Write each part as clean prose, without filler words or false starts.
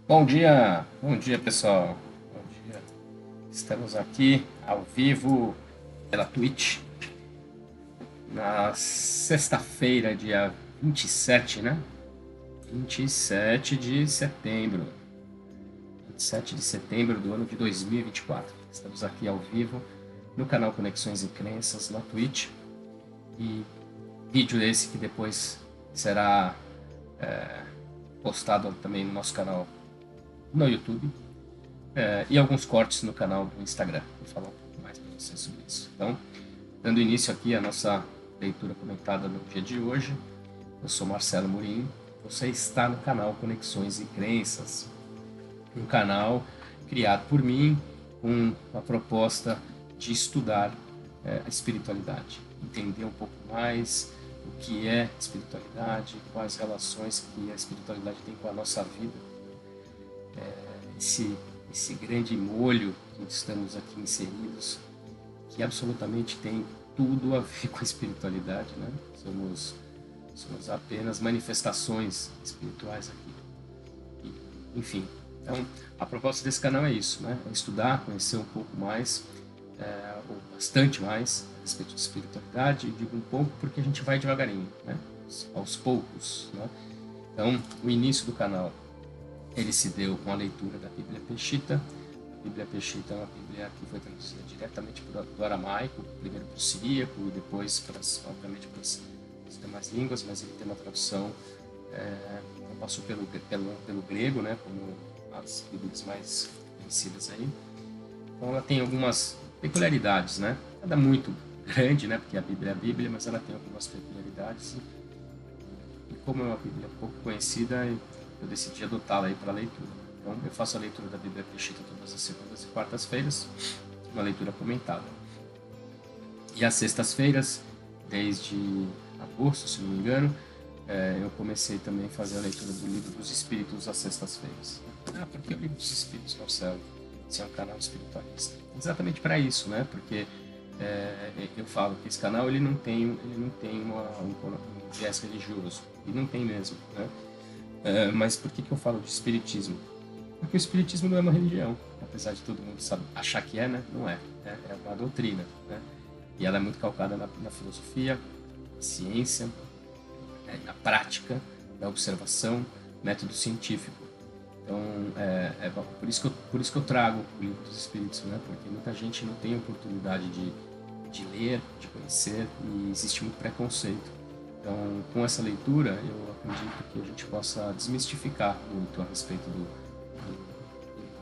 Bom dia pessoal, bom dia. Estamos aqui ao vivo pela Twitch na sexta-feira, dia 27, né? 27 de setembro. 27 de setembro do ano de 2024. Estamos aqui ao vivo no canal Conexões e Crenças na Twitch. E vídeo esse que depois será postado também no nosso canal no YouTube, e alguns cortes no canal do Instagram. Vou falar um pouco mais para vocês sobre isso. Então, dando início aqui à nossa leitura comentada no dia de hoje, eu sou Marcelo Murim, você está no canal Conexões e Crenças, um canal criado por mim com a proposta de estudar a espiritualidade, entender um pouco mais o que é espiritualidade, quais relações que a espiritualidade tem com a nossa vida, esse grande molho que estamos aqui inseridos, que absolutamente tem tudo a ver com a espiritualidade, né? Somos apenas manifestações espirituais aqui. Enfim, então a proposta desse canal é isso, né? É estudar, conhecer um pouco mais, ou bastante mais, a respeito de espiritualidade. Digo um pouco porque a gente vai devagarinho, né? Aos poucos, né? Então, o início do canal ele se deu com a leitura da Bíblia Peshitta. A Bíblia Peshitta é uma Bíblia que foi traduzida diretamente do aramaico, primeiro para o siríaco e depois, obviamente, para as demais línguas, mas ele tem uma tradução, não passou pelo grego, né, como as Bíblias mais conhecidas aí. Então ela tem algumas peculiaridades, né? Nada muito grande, né, porque a Bíblia é a Bíblia, mas ela tem algumas peculiaridades. E como é uma Bíblia pouco conhecida, eu decidi adotá-la aí para leitura. Então, eu faço a leitura da Bíblia Peshitta todas as segundas e quartas-feiras, uma leitura comentada. E às sextas-feiras, desde agosto, se não me engano, eu comecei também a fazer a leitura do Livro dos Espíritos às sextas-feiras. Por que o Livro dos Espíritos não serve? Se é um canal espiritualista. Exatamente para isso, né? Porque eu falo que esse canal ele não tem um viés religioso. E não tem mesmo, né? Mas por que eu falo de espiritismo? Porque o espiritismo não é uma religião, apesar de todo mundo achar que é, né? Não é. É uma doutrina, né? E ela é muito calcada na filosofia, na ciência, na prática, na observação, método científico. Então, por isso que eu trago o Livro dos Espíritos, né? Porque muita gente não tem oportunidade de ler, de conhecer, e existe muito preconceito. Então, com essa leitura, eu acredito que a gente possa desmistificar muito a respeito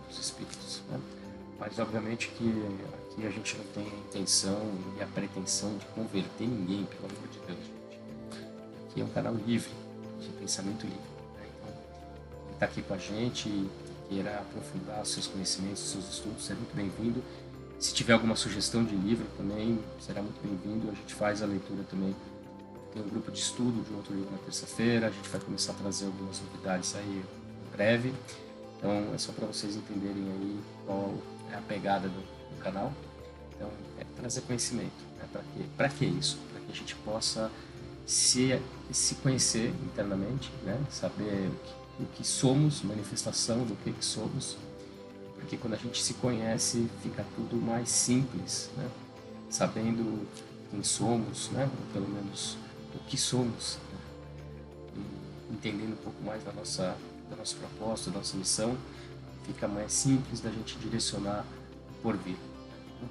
dos espíritos, né? Mas, obviamente, que aqui a gente não tem a intenção e a pretensão de converter ninguém, pelo amor de Deus, gente. Aqui é um canal livre, de pensamento livre, né? Então, quem está aqui com a gente e queira aprofundar seus conhecimentos, seus estudos, será muito bem-vindo. Se tiver alguma sugestão de livro também, será muito bem-vindo. A gente faz a leitura também. Tem um grupo de estudo de outro livro na terça-feira. A gente vai começar a trazer algumas novidades aí em breve. Então é só para vocês entenderem aí qual é a pegada do canal. Então é trazer conhecimento. Né? Para que isso? Para que a gente possa se conhecer internamente, né? Saber o que somos, manifestação do que somos. Porque quando a gente se conhece, fica tudo mais simples, né? Sabendo quem somos, né? Ou pelo menos o que somos, né? E entendendo um pouco mais da nossa proposta, da nossa missão, fica mais simples da gente direcionar por vida. É um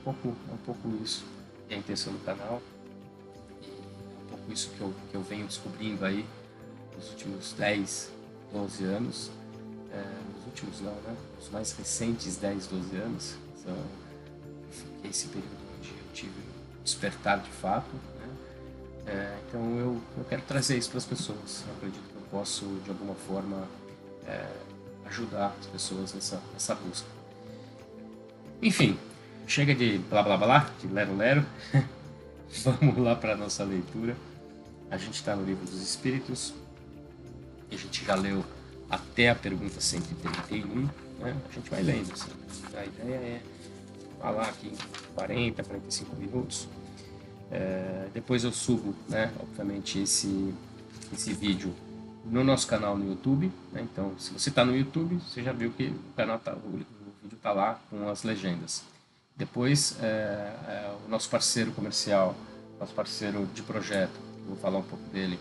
pouco isso que é a intenção do canal, e é um pouco isso que eu venho descobrindo aí nos últimos 10, 12 anos, nos últimos não, né? Os mais recentes 10, 12 anos, são esse período onde eu tive um despertar de fato, né? Então eu quero trazer isso para as pessoas. Eu acredito que eu posso, de alguma forma, ajudar as pessoas nessa busca. Enfim, chega de blá blá blá, de lero lero. Vamos lá para a nossa leitura. A gente está no Livro dos Espíritos. A gente já leu até a pergunta 131, né? A gente vai lendo, assim. A ideia é falar aqui em 40, 45 minutos. Depois eu subo, né, obviamente, esse vídeo no nosso canal no YouTube, né? Então, se você está no YouTube, você já viu que o canal o vídeo está lá com as legendas. Depois, o nosso parceiro comercial, nosso parceiro de projeto, vou falar um pouco dele,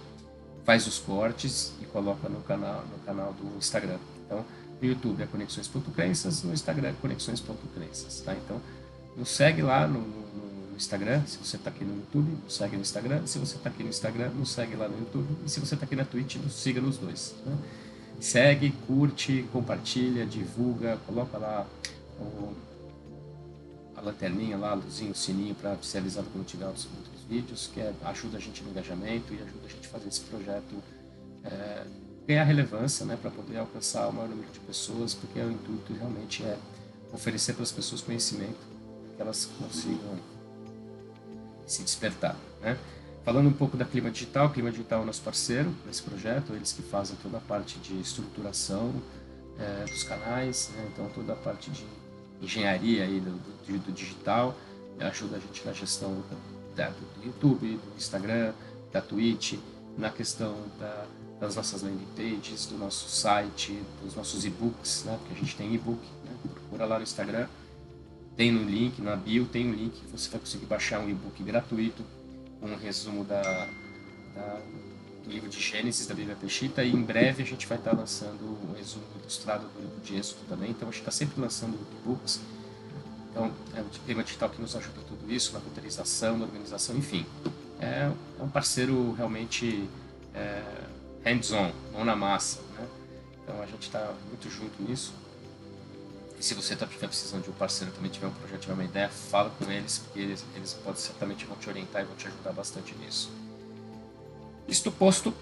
faz os cortes e coloca no canal do Instagram. Então, no YouTube é conexões.crenças, no Instagram é conexões.crenças. Tá? Então, nos segue lá no Instagram, se você está aqui no YouTube, nos segue no Instagram. Se você está aqui no Instagram, nos segue lá no YouTube. E se você está aqui na Twitch, nos siga nos dois. Né? Segue, curte, compartilha, divulga, coloca lá a lanterninha lá, a luzinha, o sininho para ser avisado quando tiver outros vídeos, que ajuda a gente no engajamento e ajuda a gente a fazer esse projeto ganhar relevância, né, para poder alcançar o maior número de pessoas, porque o intuito realmente é oferecer para as pessoas conhecimento, que elas consigam se despertar, né? Falando um pouco da Clima Digital, Clima Digital é o nosso parceiro nesse projeto, eles que fazem toda a parte de estruturação dos canais, né? Então toda a parte de engenharia aí do digital, ajuda a gente na gestão do YouTube, do Instagram, da Twitch, na questão das nossas landing pages, do nosso site, dos nossos e-books, né? Porque a gente tem e-book, né? Procura lá no Instagram, tem no link, na bio tem um link, você vai conseguir baixar um e-book gratuito com um resumo do livro de Gênesis, da Bíblia Peshitta, e em breve a gente vai estar lançando um resumo ilustrado do livro de Êxodo também, então a gente está sempre lançando e-books. Então, é o Clima Digital que nos ajuda em tudo isso, na roteirização, na organização, enfim. É um parceiro realmente hands-on, mão na massa, né? Então a gente está muito junto nisso. E se você estiver precisando de um parceiro, também tiver um projeto, tiver uma ideia, fala com eles, porque eles certamente vão te orientar e vão te ajudar bastante nisso. Isto posto,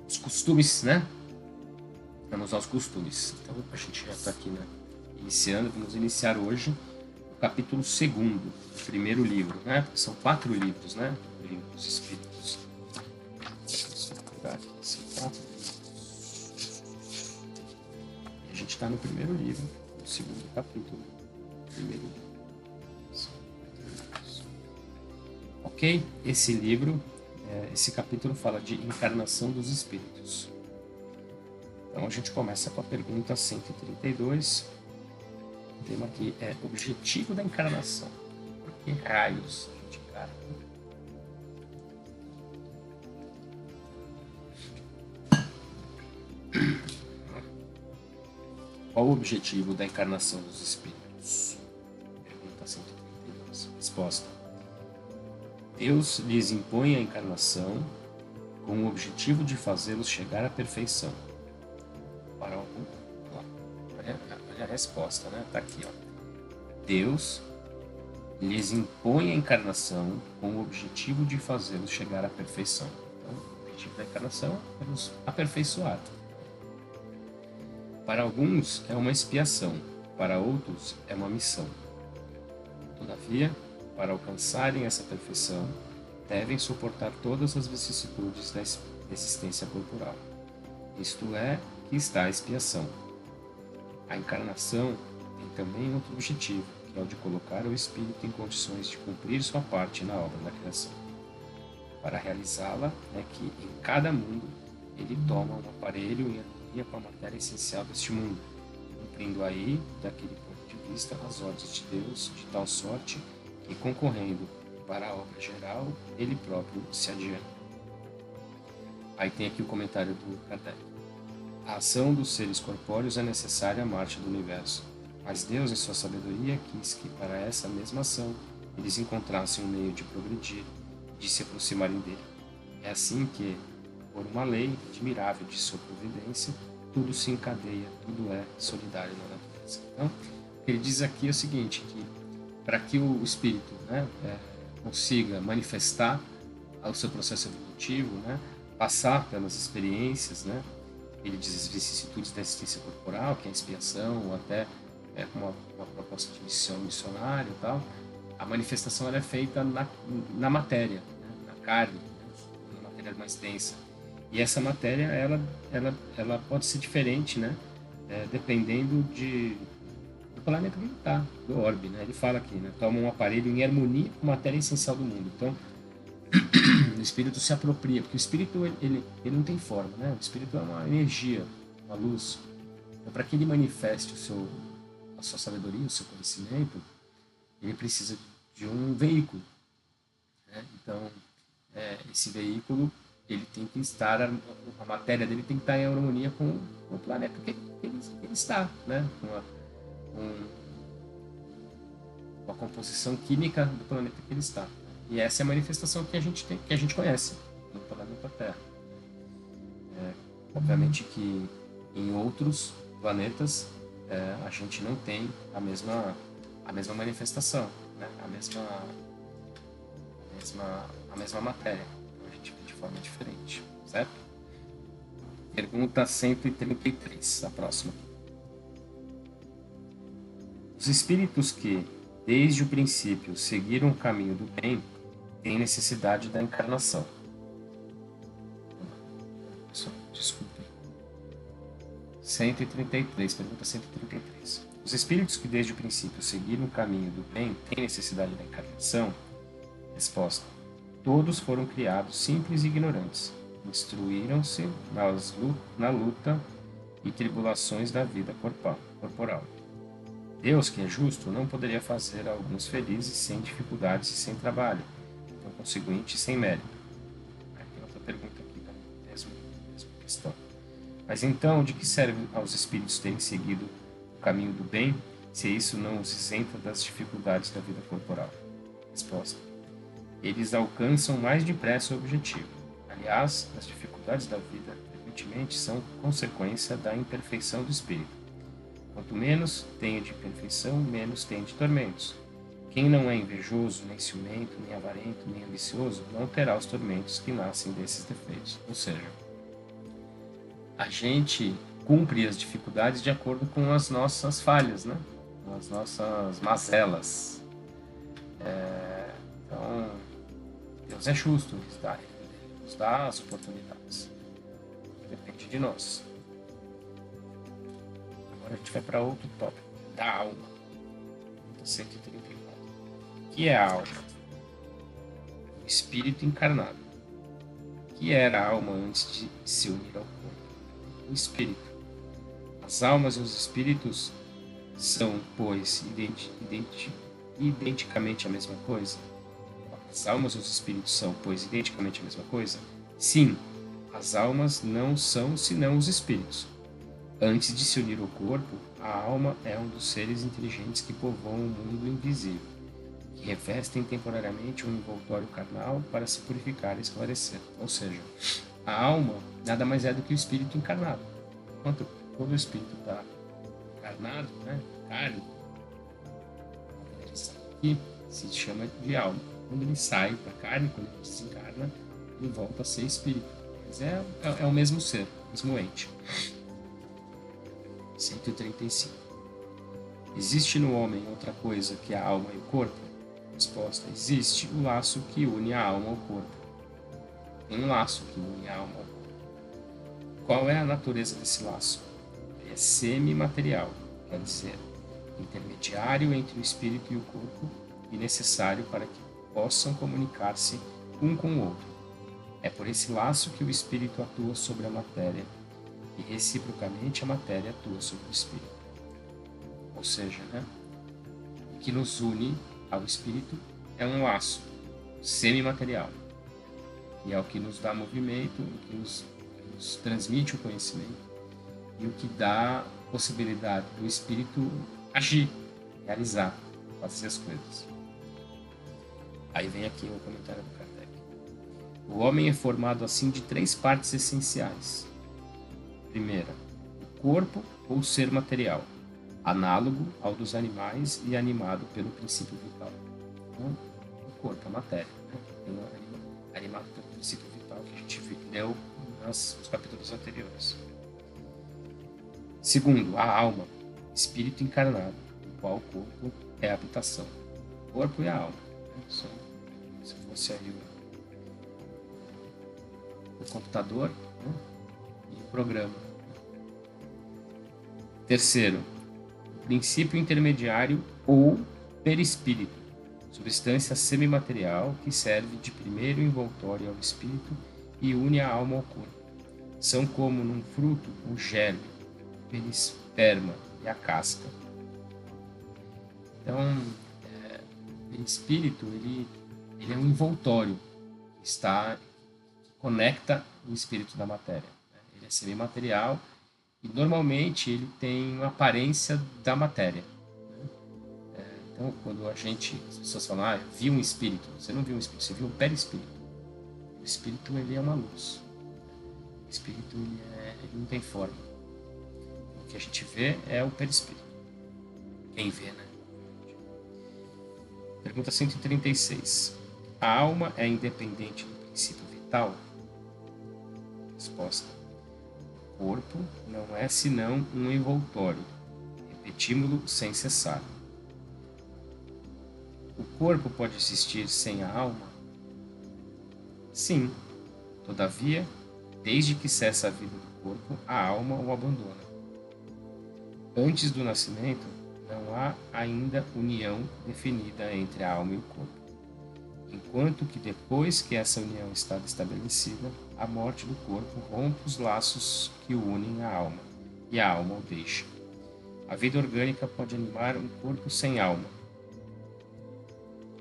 os costumes, né? Vamos aos costumes. Então a gente já está aqui, né, iniciando, vamos iniciar hoje o capítulo 2º, o primeiro livro, né? Porque são 4 livros, né? O livro dos Espíritos. São 4 livros. E a gente está no primeiro livro, no 2º capítulo. Primeiro livro. Ok? Esse livro, esse capítulo fala de encarnação dos espíritos. Então a gente começa com a pergunta 132. O tema aqui é objetivo da encarnação. Por que raios a gente encarna? Qual o objetivo da encarnação dos espíritos? Pergunta 132. Resposta. Deus lhes impõe a encarnação com o objetivo de fazê-los chegar à perfeição. Para algum... Olha a resposta, né? Tá aqui, ó. Deus lhes impõe a encarnação com o objetivo de fazê-los chegar à perfeição. Então, o objetivo da encarnação é nos aperfeiçoar. Para alguns é uma expiação, para outros é uma missão. Todavia, para alcançarem essa perfeição, devem suportar todas as vicissitudes da existência corporal. Isto é, que está a expiação. A encarnação tem também outro objetivo, que é o de colocar o espírito em condições de cumprir sua parte na obra da criação. Para realizá-la, é que em cada mundo ele toma um aparelho em harmonia com a matéria essencial deste mundo, cumprindo aí, daquele ponto de vista, as ordens de Deus de tal sorte que, concorrendo para a obra geral, ele próprio se adianta. Aí tem aqui o comentário do Kardec. A ação dos seres corpóreos é necessária à marcha do universo, mas Deus, em sua sabedoria, quis que para essa mesma ação eles encontrassem um meio de progredir, de se aproximarem dele. É assim que, por uma lei admirável de sua providência, tudo se encadeia, tudo é solidário na natureza. Então, o que ele diz aqui é o seguinte, que para que o espírito, né, consiga manifestar o seu processo evolutivo, né, passar pelas experiências, né, ele diz as vicissitudes da existência corporal, que é a expiação, ou até uma proposta de missão missionária e tal, a manifestação ela é feita na matéria, né, na carne, né, na matéria mais densa. E essa matéria, ela pode ser diferente, né, dependendo do planeta que ele está, do orbe, né? Ele fala aqui, né, toma um aparelho em harmonia com a matéria essencial do mundo. Então, espírito se apropria, porque o espírito ele não tem forma, né? O espírito é uma energia, uma luz. Então, para que ele manifeste a sua sabedoria, o seu conhecimento, ele precisa de um veículo, né? Então, esse veículo, ele tem que estar, a matéria dele tem que estar em harmonia com o planeta que ele está, né? Com a composição química do planeta que ele está. E essa é a manifestação que a gente tem, que a gente conhece no planeta Terra. Obviamente que em outros planetas a gente não tem a mesma manifestação, né? a mesma matéria. Então a gente vê de forma diferente, certo? Pergunta 133, a próxima. Os espíritos que, desde o princípio, seguiram o caminho do bem, têm necessidade da encarnação. Desculpem. 133, pergunta 133. Os espíritos que desde o princípio seguiram o caminho do bem têm necessidade da encarnação? Resposta. Todos foram criados simples e ignorantes. Instruíram-se na luta e tribulações da vida corporal. Deus, que é justo, não poderia fazer alguns felizes sem dificuldades e sem trabalho, por conseguinte, sem mérito. Tem outra pergunta aqui da mesma questão. Mas então, de que serve aos espíritos terem seguido o caminho do bem, se isso não os isenta das dificuldades da vida corporal? Resposta. Eles alcançam mais depressa o objetivo. Aliás, as dificuldades da vida, frequentemente, são consequência da imperfeição do espírito. Quanto menos tenha de perfeição, menos tem de tormentos. Quem não é invejoso, nem ciumento, nem avarento, nem ambicioso, não terá os tormentos que nascem desses defeitos. Ou seja, a gente cumpre as dificuldades de acordo com as nossas falhas, né? Com as nossas mazelas. Então, Deus é justo, Ele nos dá as oportunidades. Depende de nós. Agora a gente vai para outro tópico, da alma. 134. O que é a alma? O espírito encarnado. O que era a alma antes de se unir ao corpo? O espírito. As almas e os espíritos são, pois, identicamente a mesma coisa? As almas e os espíritos são, pois, identicamente a mesma coisa? Sim, as almas não são senão os espíritos. Antes de se unir ao corpo, a alma é um dos seres inteligentes que povoam o mundo invisível, que revestem temporariamente um envoltório carnal para se purificar e esclarecer. Ou seja, a alma nada mais é do que o espírito encarnado. Quando o espírito está encarnado, né, carne, ele está aqui, se chama de alma. Quando ele sai para a carne, quando ele desencarna, ele volta a ser espírito. Mas é o mesmo ser, o mesmo ente. 135. Existe no homem outra coisa que a alma e o corpo? Resposta. Existe o laço que une a alma ao corpo. Tem um laço que une a alma ao corpo. Qual é a natureza desse laço? É semimaterial, quer dizer, intermediário entre o espírito e o corpo e necessário para que possam comunicar-se um com o outro. É por esse laço que o espírito atua sobre a matéria e reciprocamente a matéria atua sobre o espírito. Ou seja, né, o que nos une ao espírito é um laço semimaterial, e é o que nos dá movimento, o que nos transmite o conhecimento e o que dá possibilidade do espírito agir, realizar, fazer as coisas. Aí vem aqui o comentário do Kardec. O homem é formado assim de 3 partes essenciais. Primeira, o corpo ou ser material, análogo ao dos animais e animado pelo princípio vital. Então, o corpo, a matéria, né? Animado pelo princípio vital que a gente leu nos capítulos anteriores. Segundo, a alma, espírito encarnado, no qual o corpo é a habitação. O corpo e a alma. Né? Se fosse aí o computador, né? E o programa. Terceiro, princípio intermediário ou perispírito, substância semimaterial que serve de primeiro envoltório ao espírito e une a alma ao corpo. São como num fruto o germe, o perisperma e a casca. Então, o espírito ele é um envoltório que conecta o espírito da matéria. Ele é semimaterial e normalmente ele tem uma aparência da matéria. Então, quando as pessoas falam, vi um espírito, você não viu um espírito, você viu um perispírito. O espírito ele é uma luz. O espírito ele não tem forma. O que a gente vê é o perispírito. Quem vê, né? Pergunta 136. A alma é independente do princípio vital? Resposta. O corpo não é senão um envoltório. Repetimos-lo sem cessar. O corpo pode existir sem a alma? Sim. Todavia, desde que cessa a vida do corpo, a alma o abandona. Antes do nascimento, não há ainda união definida entre a alma e o corpo. Enquanto que depois que essa união está estabelecida, a morte do corpo rompe os laços que o unem à alma, e a alma o deixa. A vida orgânica pode animar um corpo sem alma.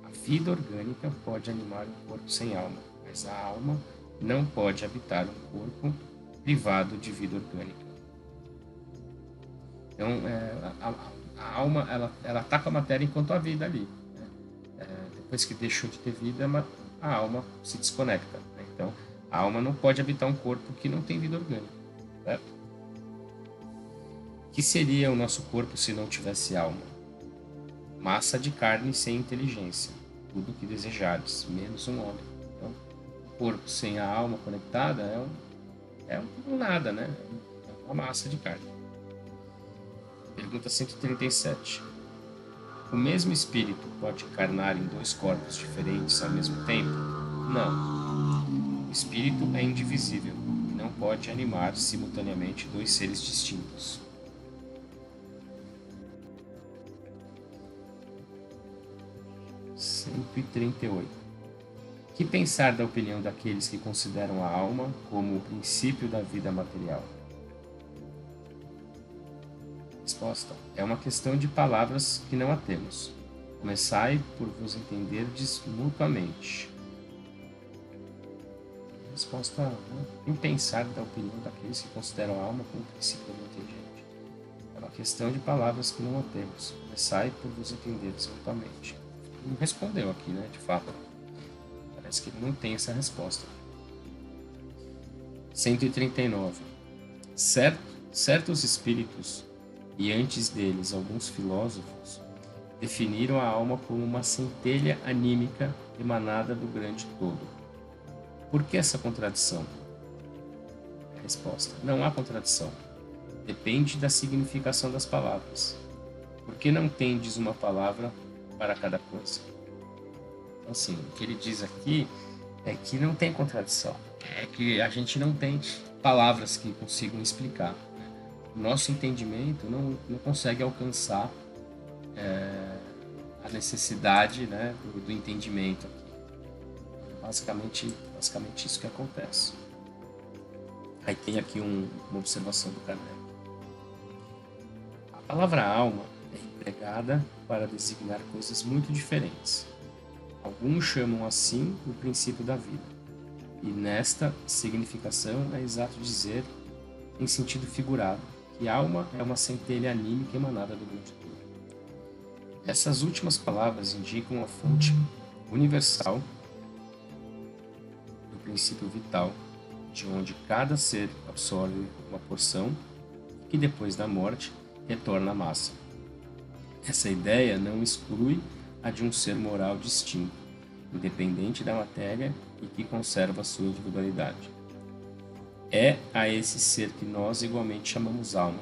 A vida orgânica pode animar um corpo sem alma, mas a alma não pode habitar um corpo privado de vida orgânica. Então, a alma ela está com a matéria enquanto há vida ali. Depois que deixou de ter vida, a alma se desconecta. Né? Então, a alma não pode habitar um corpo que não tem vida orgânica. Certo? O que seria o nosso corpo se não tivesse alma? Massa de carne sem inteligência, tudo o que desejares, menos um homem. Então, o corpo sem a alma conectada é um nada, né? É uma massa de carne. Pergunta 137. O mesmo espírito pode encarnar em dois corpos diferentes ao mesmo tempo? Não. O espírito é indivisível e não pode animar simultaneamente dois seres distintos. Que pensar da opinião daqueles que consideram a alma como o princípio da vida material? Resposta. É uma questão de palavras que não a temos. Começai por vos entenderdes mutuamente. Resposta. Em pensar da opinião daqueles que consideram a alma como o princípio da vida inteligente. É uma questão de palavras que não a temos. Começai por vos entenderdes mutuamente. Não respondeu aqui, né? De fato. Parece que ele não tem essa resposta. 139. Certos espíritos, e antes deles alguns filósofos, definiram a alma como uma centelha anímica emanada do grande todo. Por que essa contradição? Resposta. Não há contradição. Depende da significação das palavras. Por que não tendes uma palavra para cada coisa? Então, assim, o que ele diz aqui é que não tem contradição. É que a gente não tem palavras que consigam explicar. O nosso entendimento não consegue alcançar a necessidade, né, do entendimento aqui. Basicamente isso que acontece. Aí tem aqui uma observação do Kardec. A palavra alma é empregada para designar coisas muito diferentes. Alguns chamam assim o princípio da vida. E nesta significação é exato dizer, em sentido figurado, que alma é uma centelha anímica emanada do grande todo. Essas últimas palavras indicam a fonte universal do princípio vital, de onde cada ser absorve uma porção que depois da morte retorna à massa. Essa ideia não exclui a de um ser moral distinto, independente da matéria e que conserva sua individualidade. É a esse ser que nós igualmente chamamos alma,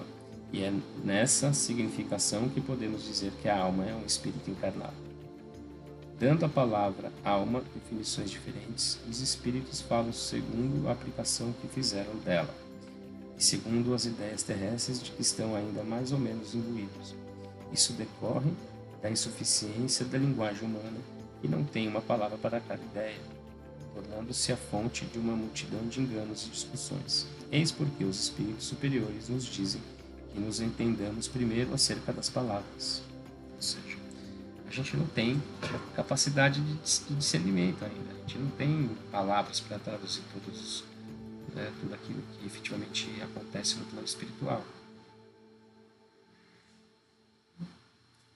e é nessa significação que podemos dizer que a alma é um espírito encarnado. Dando à palavra alma definições diferentes, os espíritos falam segundo a aplicação que fizeram dela, e segundo as ideias terrestres de que estão ainda mais ou menos imbuídos. Isso decorre da insuficiência da linguagem humana e não tem uma palavra para cada ideia, tornando-se a fonte de uma multidão de enganos e discussões. Eis porque os espíritos superiores nos dizem que nos entendamos primeiro acerca das palavras. Ou seja, a gente não tem capacidade de discernimento ainda. A gente não tem palavras para traduzir tudo aquilo que efetivamente acontece no plano espiritual.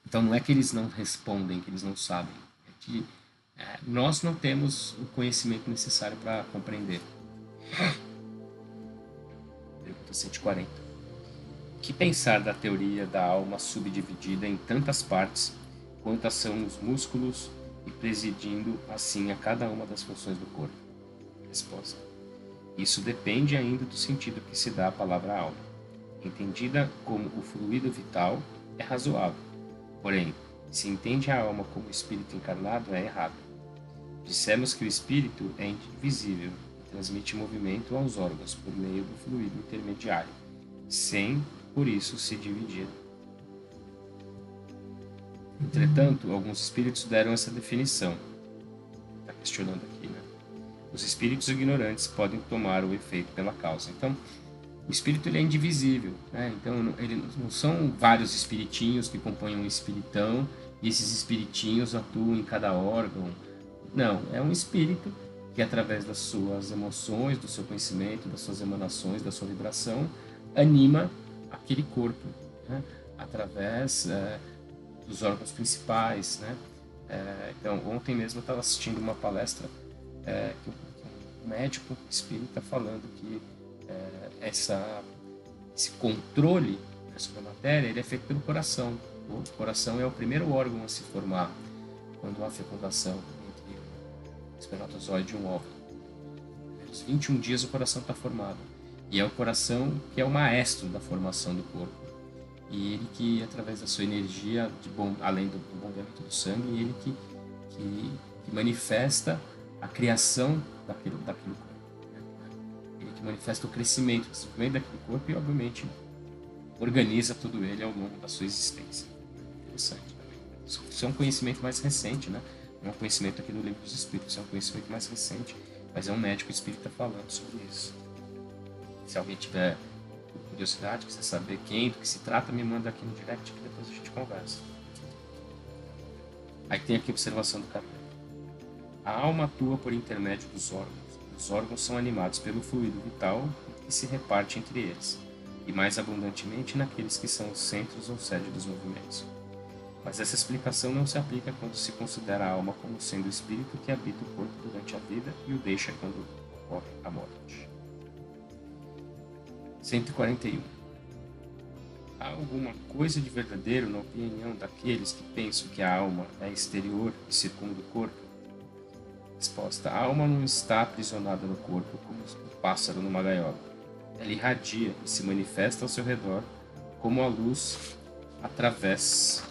Então não é que eles não respondem, que eles não sabem. É que nós não temos o conhecimento necessário para compreender. Pergunta 140. O que pensar da teoria da alma subdividida em tantas partes, quantas são os músculos e presidindo assim a cada uma das funções do corpo? Resposta. Isso depende ainda do sentido que se dá à palavra alma. Entendida como o fluido vital, é razoável. Porém, se entende a alma como espírito encarnado, é errado. Dissemos que o espírito é indivisível e transmite movimento aos órgãos por meio do fluido intermediário, sem, por isso, se dividir. Entretanto, alguns espíritos deram essa definição. Está questionando aqui, né? Os espíritos ignorantes podem tomar o efeito pela causa. Então, o espírito ele é indivisível, né? Então, ele não são vários espiritinhos que compõem um espiritão e esses espiritinhos atuam em cada órgão. Não, é um espírito que, através das suas emoções, do seu conhecimento, das suas emanações, da sua vibração, anima aquele corpo, né? Através dos órgãos principais, né? Então, ontem mesmo eu estava assistindo uma palestra que um médico espírita falando que esse controle sobre a matéria ele é feito pelo coração. O coração é o primeiro órgão a se formar quando há fecundação entre um espermatozoide e um óvulo. Nos 21 dias o coração está formado. E é o coração que é o maestro da formação do corpo. E ele que, através da sua energia, além do bombeamento do sangue, ele que manifesta a criação daquele corpo. Ele que manifesta o crescimento, daquele corpo e, obviamente, organiza tudo ele ao longo da sua existência. Interessante. Isso é um conhecimento mais recente, né? Não é um conhecimento aqui do Livro dos Espíritos, é um conhecimento mais recente, mas é um médico espírita falando sobre isso. Se alguém tiver curiosidade, quiser saber do que se trata, me manda aqui no direct que depois a gente conversa. Aí tem aqui a observação do capítulo. A alma atua por intermédio dos órgãos. Os órgãos são animados pelo fluido vital que se reparte entre eles, e mais abundantemente naqueles que são os centros ou sede dos movimentos. Mas essa explicação não se aplica quando se considera a alma como sendo o espírito que habita o corpo durante a vida e o deixa quando ocorre a morte. 141. Há alguma coisa de verdadeiro na opinião daqueles que pensam que a alma é exterior e circunda o corpo? Resposta. A alma não está aprisionada no corpo como um pássaro numa gaiola. Ela irradia e se manifesta ao seu redor como a luz através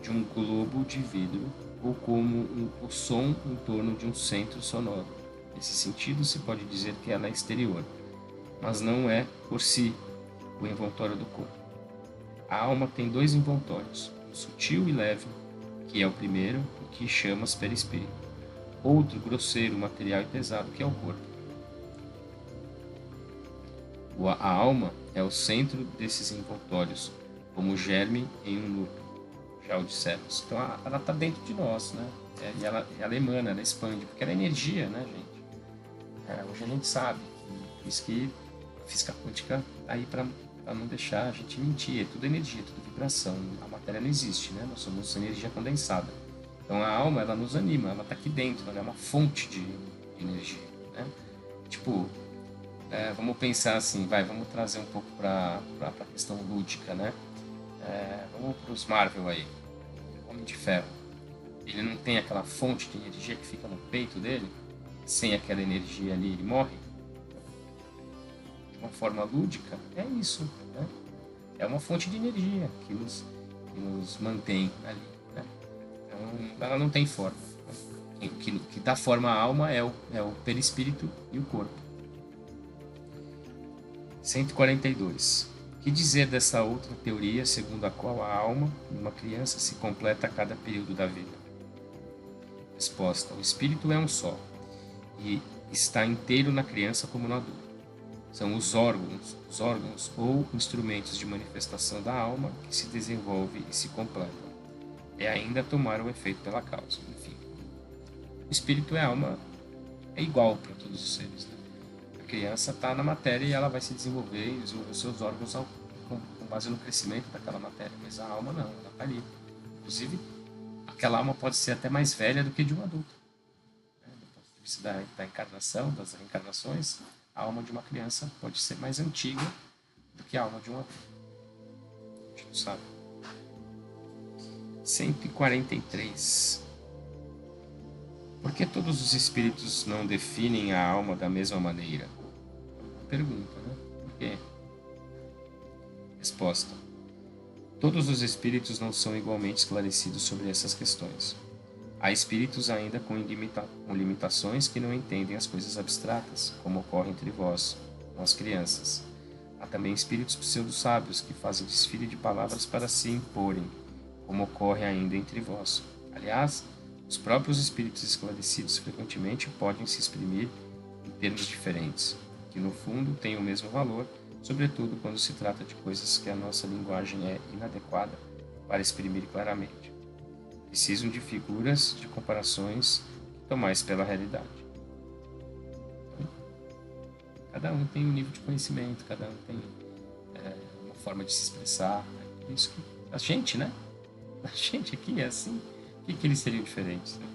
de um globo de vidro ou como o som em torno de um centro sonoro. Nesse sentido, se pode dizer que ela é exterior, mas não é, por si, o envoltório do corpo. A alma tem dois envoltórios, um sutil e leve, que é o primeiro, e que chamas perispírito. Outro, grosseiro, material e pesado, que é o corpo. A alma é o centro desses envoltórios, como o germe em um núcleo, já o dissemos. Então ela está dentro de nós, né? E ela emana, ela expande, porque ela é energia, né, gente? Hoje a gente sabe, por isso que a física quântica está aí para não deixar a gente mentir, é tudo energia, tudo vibração. A matéria não existe, né? Nós somos energia condensada. Então a alma, ela nos anima, ela está aqui dentro, ela é uma fonte de energia, né? Tipo, vamos pensar assim, vamos trazer um pouco para a questão lúdica, né? Vamos para os Marvel aí, Homem de Ferro. Ele não tem aquela fonte de energia que fica no peito dele? Sem aquela energia ali, ele morre? De uma forma lúdica, é isso, né? É uma fonte de energia que nos mantém ali, né? Então, ela não tem forma. O que dá forma à alma é o perispírito e o corpo. 142. O que dizer dessa outra teoria segundo a qual a alma de uma criança se completa a cada período da vida? Resposta: o espírito é um só e está inteiro na criança como no adulto. São os órgãos ou instrumentos de manifestação da alma que se desenvolvem e se completam. É ainda tomar o efeito pela causa. Enfim, o espírito e a alma é igual para todos os seres. Né? A criança está na matéria e ela vai se desenvolver e desenvolver seus órgãos com base no crescimento daquela matéria, mas a alma não, ela está ali. Inclusive, aquela alma pode ser até mais velha do que de um adulto. Né? Do ponto de vista da encarnação, das reencarnações, a alma de uma criança pode ser mais antiga do que a alma de um adulto. A gente não sabe. 143. Por que todos os espíritos não definem a alma da mesma maneira? Pergunta, né? Por quê? Resposta: todos os espíritos não são igualmente esclarecidos sobre essas questões. Há espíritos ainda com limitações que não entendem as coisas abstratas, como ocorre entre vós, com as crianças. Há também espíritos pseudo-sábios que fazem desfile de palavras para se imporem, como ocorre ainda entre vós. Aliás, os próprios espíritos esclarecidos frequentemente podem se exprimir em termos diferentes, que no fundo têm o mesmo valor, sobretudo quando se trata de coisas que a nossa linguagem é inadequada para exprimir claramente. Precisam de figuras, de comparações que tomais pela realidade. Então, cada um tem um nível de conhecimento, cada um tem uma forma de se expressar. É isso que a gente, né? A gente aqui é assim. Por que eles seriam diferentes? Né?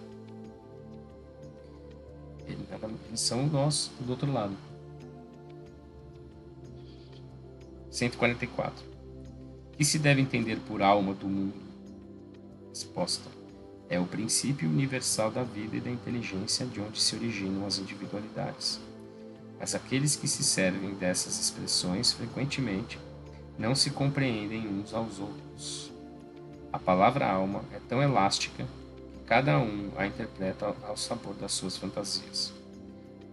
Eles são nós do outro lado. 144. O que se deve entender por alma do mundo? Resposta: é o princípio universal da vida e da inteligência de onde se originam as individualidades. Mas aqueles que se servem dessas expressões frequentemente não se compreendem uns aos outros. A palavra alma é tão elástica que cada um a interpreta ao sabor das suas fantasias.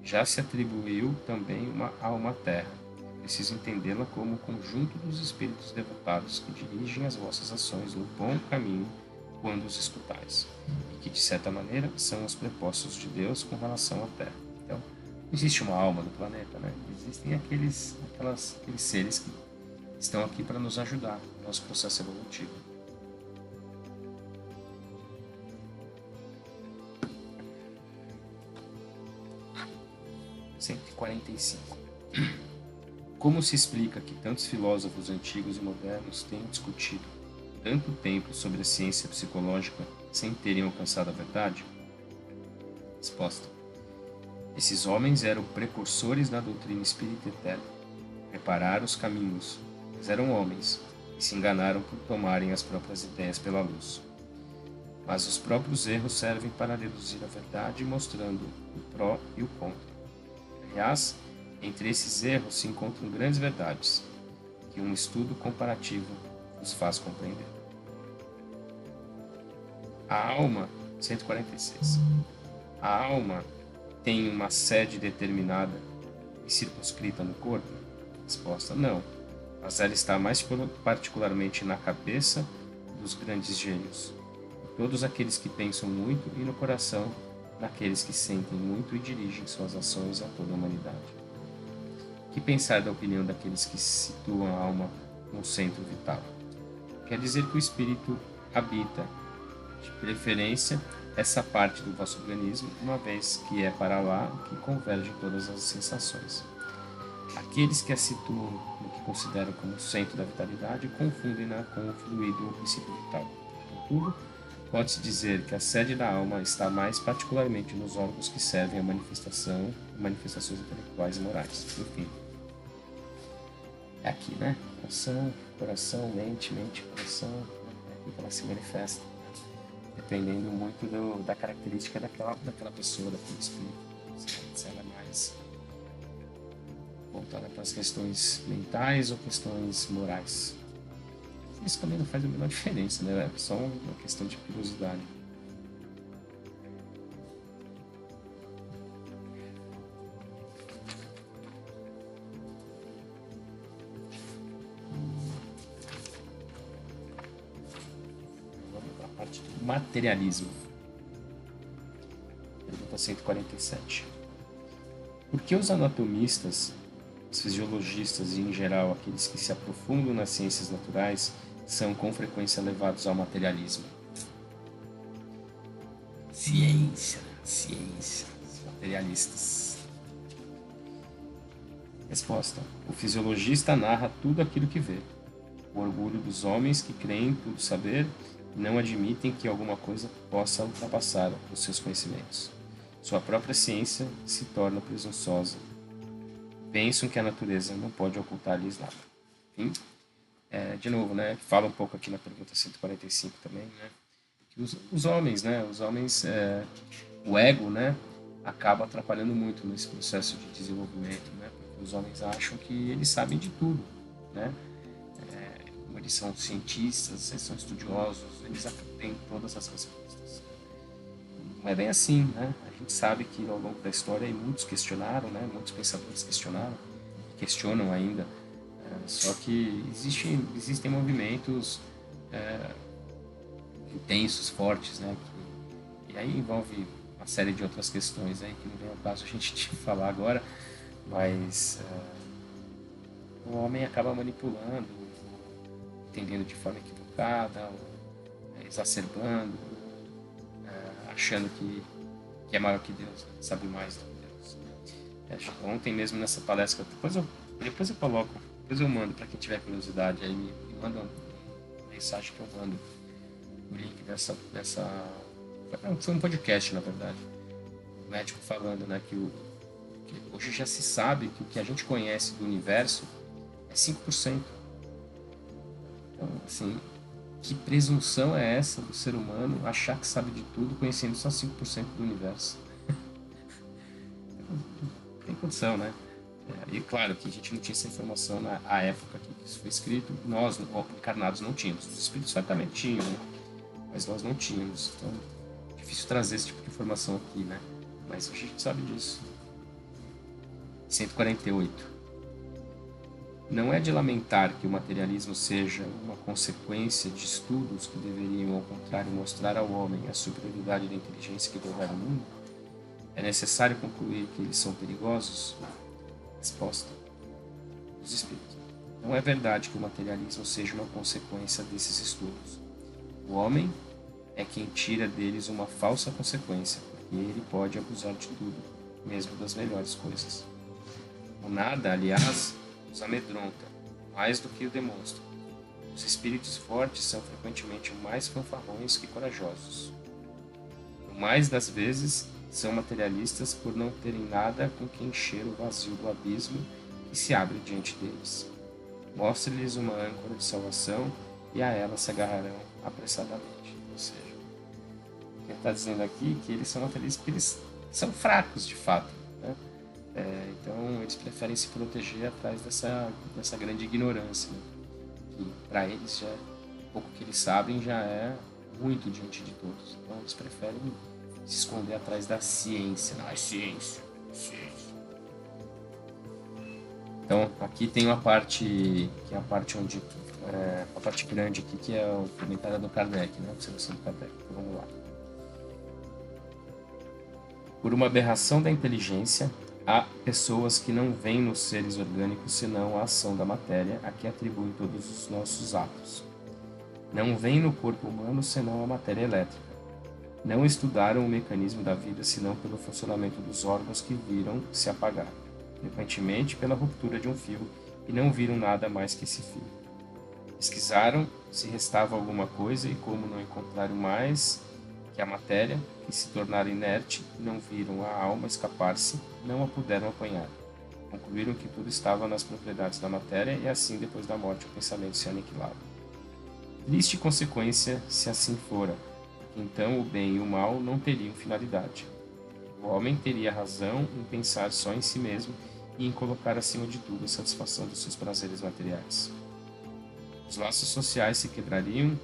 Já se atribuiu também uma alma à terra. É preciso entendê-la como o conjunto dos espíritos devotados que dirigem as vossas ações no bom caminho quando os escutais, e que, de certa maneira, são os prepostos de Deus com relação à terra. Então, não existe uma alma no planeta, né? Existem aqueles seres que estão aqui para nos ajudar no nosso processo evolutivo. (145) Como se explica que tantos filósofos antigos e modernos tenham discutido tanto tempo sobre a ciência psicológica sem terem alcançado a verdade? Resposta: esses homens eram precursores da doutrina espírita eterna, prepararam os caminhos, mas eram homens e se enganaram por tomarem as próprias ideias pela luz. Mas os próprios erros servem para deduzir a verdade, mostrando o pró e o contra. Aliás, entre esses erros se encontram grandes verdades, que um estudo comparativo nos faz compreender. A alma, 146. A alma tem uma sede determinada e circunscrita no corpo? Resposta: não, mas ela está mais particularmente na cabeça dos grandes gênios, em todos aqueles que pensam muito, e no coração daqueles que sentem muito e dirigem suas ações a toda a humanidade. Que pensar da opinião daqueles que situam a alma no centro vital? Quer dizer que o espírito habita, de preferência, essa parte do vosso organismo, uma vez que é para lá que convergem todas as sensações. Aqueles que a situam no que consideram como centro da vitalidade confundem-na com o fluido ou princípio vital. Contudo, pode-se dizer que a sede da alma está mais particularmente nos órgãos que servem à manifestações intelectuais e morais. Enfim, é aqui, né? Coração, mente, coração, é aqui que ela se manifesta, dependendo muito da característica daquela pessoa, daquele espírito. Se ela é mais voltada para as questões mentais ou questões morais. Isso também não faz a menor diferença, né? É só uma questão de curiosidade. Vamos para a parte do materialismo. 147. Por que os anatomistas, os fisiologistas e, em geral, aqueles que se aprofundam nas ciências naturais são com frequência levados ao materialismo? Ciência, os materialistas. Resposta. O fisiologista narra tudo aquilo que vê. O orgulho dos homens que creem tudo saber e não admitem que alguma coisa possa ultrapassar os seus conhecimentos. Sua própria ciência se torna presunçosa. Pensam que a natureza não pode ocultar-lhes nada. Enfim, de novo, né? Fala um pouco aqui na pergunta 145 também, né? Que os homens, né? O ego, né? Acaba atrapalhando muito nesse processo de desenvolvimento, né? Porque os homens acham que eles sabem de tudo, né? Como eles são cientistas, eles são estudiosos, eles têm todas as respostas. Não é bem assim, né? A gente sabe que ao longo da história muitos questionaram, né? Muitos pensadores questionaram, questionam ainda. Só que existem movimentos intensos, fortes, né? E aí envolve uma série de outras questões aí que não vem ao caso a gente falar agora, mas o homem acaba manipulando, entendendo de forma equivocada, exacerbando, achando que é maior que Deus, né? Sabe mais do que Deus. Ontem mesmo nessa palestra, depois eu coloco, depois eu mando para quem tiver curiosidade, aí me manda uma mensagem que eu mando o link dessa foi um podcast, na verdade, o médico falando, né, que hoje já se sabe que o que a gente conhece do universo é 5%. Então, assim, que presunção é essa do ser humano achar que sabe de tudo conhecendo só 5% do universo? Não tem condição, né? E claro que a gente não tinha essa informação na época que isso foi escrito. Nós, encarnados, não tínhamos. Os espíritos certamente tinham, né? Mas nós não tínhamos. Então, é difícil trazer esse tipo de informação aqui, né? Mas hoje a gente sabe disso. 148. Não é de lamentar que o materialismo seja uma consequência de estudos que deveriam, ao contrário, mostrar ao homem a superioridade da inteligência que governa o mundo? É necessário concluir que eles são perigosos? Resposta. Os espíritos. Não é verdade que o materialismo seja uma consequência desses estudos. O homem é quem tira deles uma falsa consequência, porque ele pode abusar de tudo, mesmo das melhores coisas. O nada, aliás, os amedronta, mais do que o demonstra. Os espíritos fortes são frequentemente mais fanfarrões que corajosos. No mais das vezes, são materialistas por não terem nada com que encher o vazio do abismo que se abre diante deles. Mostre-lhes uma âncora de salvação e a ela se agarrarão apressadamente. Ou seja, ele está dizendo aqui que eles são materialistas porque eles são fracos de fato, né? Então eles preferem se proteger atrás dessa grande ignorância, né? Que para eles já o pouco que eles sabem já é muito diante de todos. Então eles preferem se esconder atrás da ciência. Não, é ciência. Então aqui tem uma parte que é a parte onde a parte grande aqui, que é o comentário do Kardec, né? A observação do Kardec. Então vamos lá. Por uma aberração da inteligência, há pessoas que não veem nos seres orgânicos senão a ação da matéria a que atribuem todos os nossos atos. Não veem no corpo humano senão a matéria elétrica. Não estudaram o mecanismo da vida senão pelo funcionamento dos órgãos que viram se apagar, frequentemente pela ruptura de um fio, e não viram nada mais que esse fio. Pesquisaram se restava alguma coisa e, como não encontraram mais que a matéria, que se tornara inerte, não viram a alma escapar-se, não a puderam apanhar. Concluíram que tudo estava nas propriedades da matéria e assim, depois da morte, o pensamento se aniquilava. Triste consequência se assim fora, porque então o bem e o mal não teriam finalidade. O homem teria razão em pensar só em si mesmo e em colocar acima de tudo a satisfação dos seus prazeres materiais. Os laços sociais se quebrariam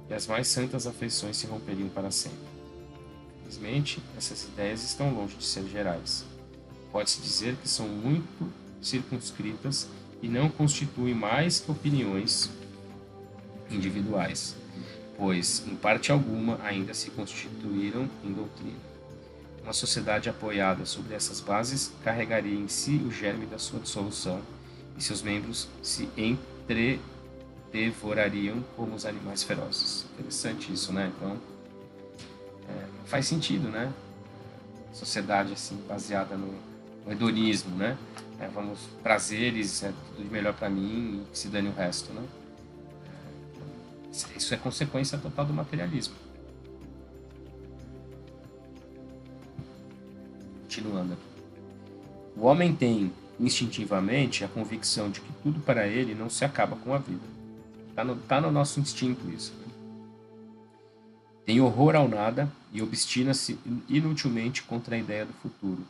e as mais santas afeições se romperiam para sempre. Infelizmente, essas ideias estão longe de ser gerais. Pode-se dizer que são muito circunscritas e não constituem mais que opiniões individuais, pois, em parte alguma, ainda se constituíram em doutrina. Uma sociedade apoiada sobre essas bases carregaria em si o germe da sua dissolução e seus membros se entredevorariam como os animais ferozes. Interessante isso, né? Então, faz sentido, né? Sociedade assim baseada no hedonismo, né? Vamos, prazeres, tudo de melhor para mim e que se dane o resto, né? Isso é consequência total do materialismo. Continuando aqui. O homem tem, instintivamente, a convicção de que tudo para ele não se acaba com a vida. Tá no nosso instinto isso. Né? Tem horror ao nada e obstina-se inutilmente contra a ideia do futuro.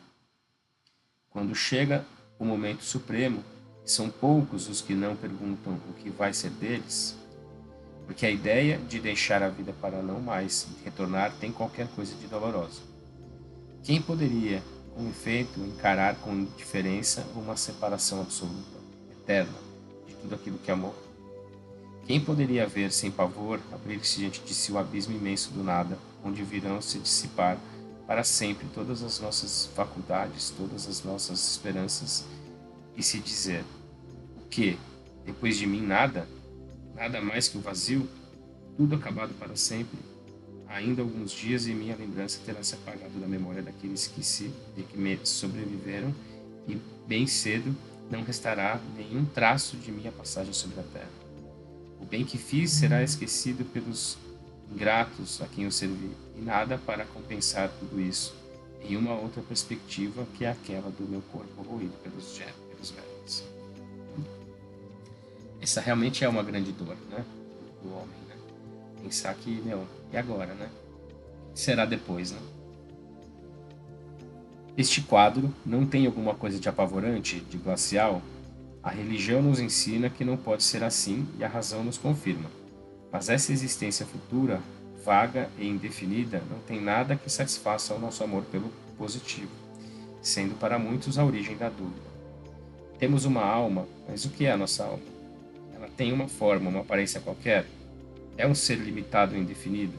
Quando chega o momento supremo, são poucos os que não perguntam o que vai ser deles, porque a ideia de deixar a vida para não mais retornar tem qualquer coisa de dolorosa. Quem poderia, com efeito, encarar com indiferença uma separação absoluta, eterna, de tudo aquilo que amou? Quem poderia ver sem pavor abrir-se diante de si o abismo imenso do nada, onde virão se dissipar para sempre todas as nossas faculdades, todas as nossas esperanças, e se dizer: o que? Depois de mim nada? Nada mais que o vazio? Tudo acabado para sempre? Ainda alguns dias e minha lembrança terá se apagado da memória daqueles que me sobreviveram, e bem cedo não restará nenhum traço de minha passagem sobre a terra. O bem que fiz será esquecido pelos ingratos a quem eu servi, e nada para compensar tudo isso, em uma outra perspectiva que é aquela do meu corpo roído pelos vermes. Essa realmente é uma grande dor, né, do homem, né? Pensar que, e agora, né? O que será depois, né? Este quadro não tem alguma coisa de apavorante, de glacial? A religião nos ensina que não pode ser assim e a razão nos confirma. Mas essa existência futura, vaga e indefinida, não tem nada que satisfaça o nosso amor pelo positivo, sendo para muitos a origem da dúvida. Temos uma alma, mas o que é a nossa alma? Ela tem uma forma, uma aparência qualquer? É um ser limitado e indefinido?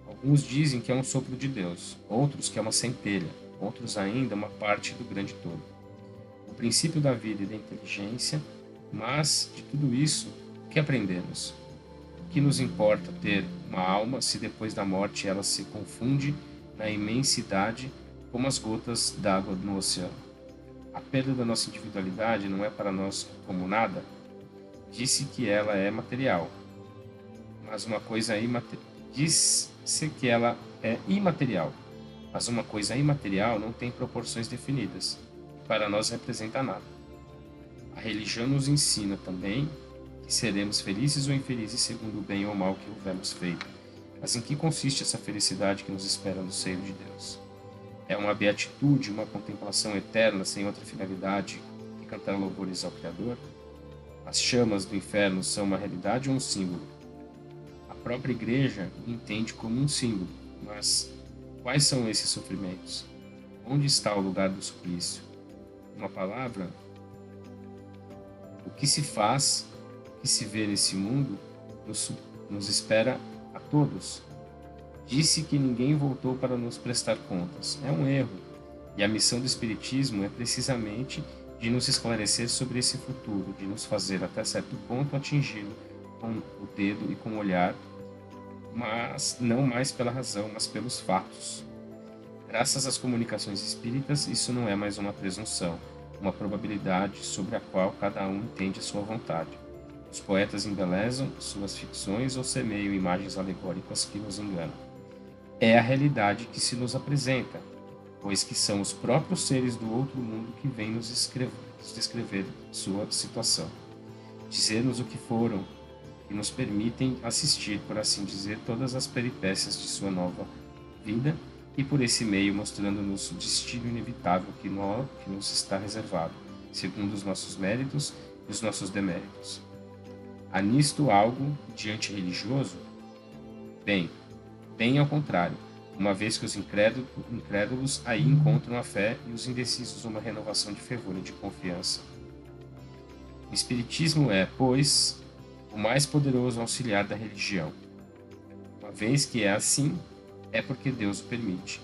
Alguns dizem que é um sopro de Deus, outros que é uma centelha, outros ainda uma parte do grande todo. O princípio da vida e da inteligência, mas, de tudo isso, o que aprendemos? O que nos importa ter uma alma se depois da morte ela se confunde na imensidade como as gotas d'água no oceano? A perda da nossa individualidade não é para nós como nada? Disse que ela é material, mas uma coisa disse que ela é imaterial, mas uma coisa imaterial não tem proporções definidas e para nós representa nada. A religião nos ensina também que seremos felizes ou infelizes segundo o bem ou o mal que houvermos feito. Mas em que consiste essa felicidade que nos espera no seio de Deus? É uma beatitude, uma contemplação eterna sem outra finalidade que cantar louvores ao Criador? As chamas do inferno são uma realidade ou um símbolo? A própria Igreja o entende como um símbolo, mas quais são esses sofrimentos? Onde está o lugar do suplício? Uma palavra? O que se faz, o que se vê nesse mundo, nos espera a todos. Disse que ninguém voltou para nos prestar contas. É um erro. E a missão do Espiritismo é precisamente de nos esclarecer sobre esse futuro, de nos fazer até certo ponto atingi-lo com o dedo e com o olhar, mas não mais pela razão, mas pelos fatos. Graças às comunicações espíritas, isso não é mais uma presunção, uma probabilidade sobre a qual cada um entende a sua vontade. Os poetas embelezam suas ficções ou semeiam imagens alegóricas que nos enganam. É a realidade que se nos apresenta, pois que são os próprios seres do outro mundo que vêm nos descrever sua situação, dizer-nos o que foram e nos permitem assistir, por assim dizer, todas as peripécias de sua nova vida e por esse meio mostrando-nos o destino inevitável que nos está reservado, segundo os nossos méritos e os nossos deméritos. Há nisto algo de antirreligioso? Bem ao contrário, uma vez que os incrédulos aí encontram a fé e os indecisos uma renovação de fervor e de confiança. O Espiritismo é, pois, o mais poderoso auxiliar da religião. Uma vez que é assim, é porque Deus o permite.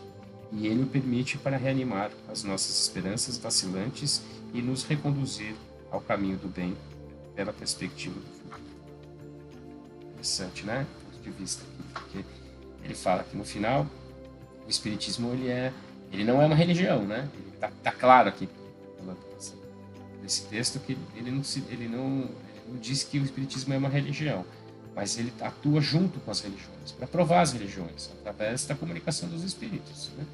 e ele o permite para reanimar as nossas esperanças vacilantes e nos reconduzir ao caminho do bem pela perspectiva do futuro. Interessante, né? Ponto de vista aqui, porque ele fala que no final o espiritismo ele não é uma religião, né? Ele tá claro aqui nesse texto que ele não diz que o espiritismo é uma religião, mas ele atua junto com as religiões para provar as religiões através da comunicação dos espíritos, né?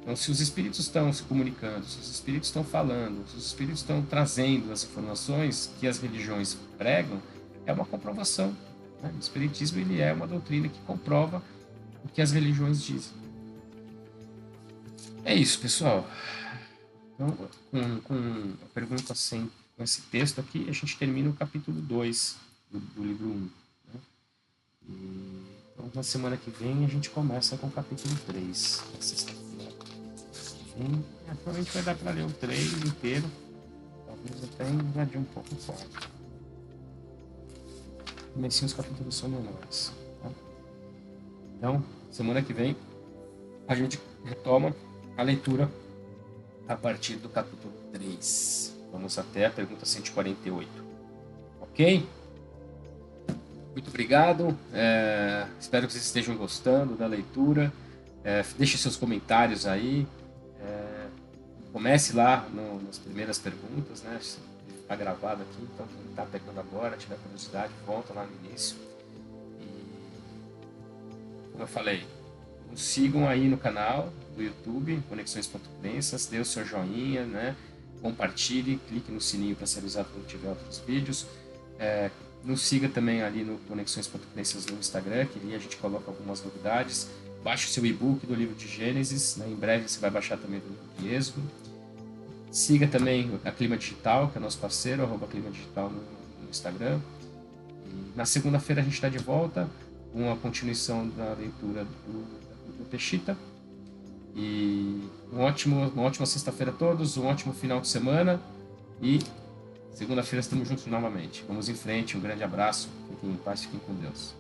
Então, se os espíritos estão se comunicando, se os espíritos estão falando, se os espíritos estão trazendo as informações que as religiões pregam, é uma comprovação, né? O espiritismo ele é uma doutrina que comprova o que as religiões dizem. É isso, pessoal. Então, com a pergunta 100, com esse texto aqui, a gente termina o capítulo 2 do livro 1. Né? Então, na semana que vem, a gente começa com o capítulo 3, na sexta-feira. Provavelmente vai dar para ler o 3 inteiro, talvez até invadir um pouco o 4. Comecinho os capítulos são menores. Tá? Então, semana que vem, a gente retoma a leitura a partir do capítulo 3. Vamos até a pergunta 148. Ok? Muito obrigado. Espero que vocês estejam gostando da leitura. Deixe seus comentários aí. Comece lá nas primeiras perguntas, né? Está gravado aqui, então quem está pegando agora, tiver curiosidade, volta lá no início. E, como eu falei, nos sigam aí no canal do YouTube, Conexões.crenças, dê o seu joinha, né? Compartilhe, clique no sininho para ser avisado quando tiver outros vídeos. Nos siga também ali no Conexões.crenças no Instagram, que ali a gente coloca algumas novidades. Baixe o seu e-book do livro de Gênesis, né? Em breve você vai baixar também do livro de Êxodo. Siga também a Clima Digital, que é nosso parceiro, @Clima Digital no Instagram. E na segunda-feira a gente está de volta com a continuação da leitura do Peshita. E uma ótima sexta-feira a todos, um ótimo final de semana e segunda-feira estamos juntos novamente. Vamos em frente, um grande abraço, fiquem em paz, fiquem com Deus.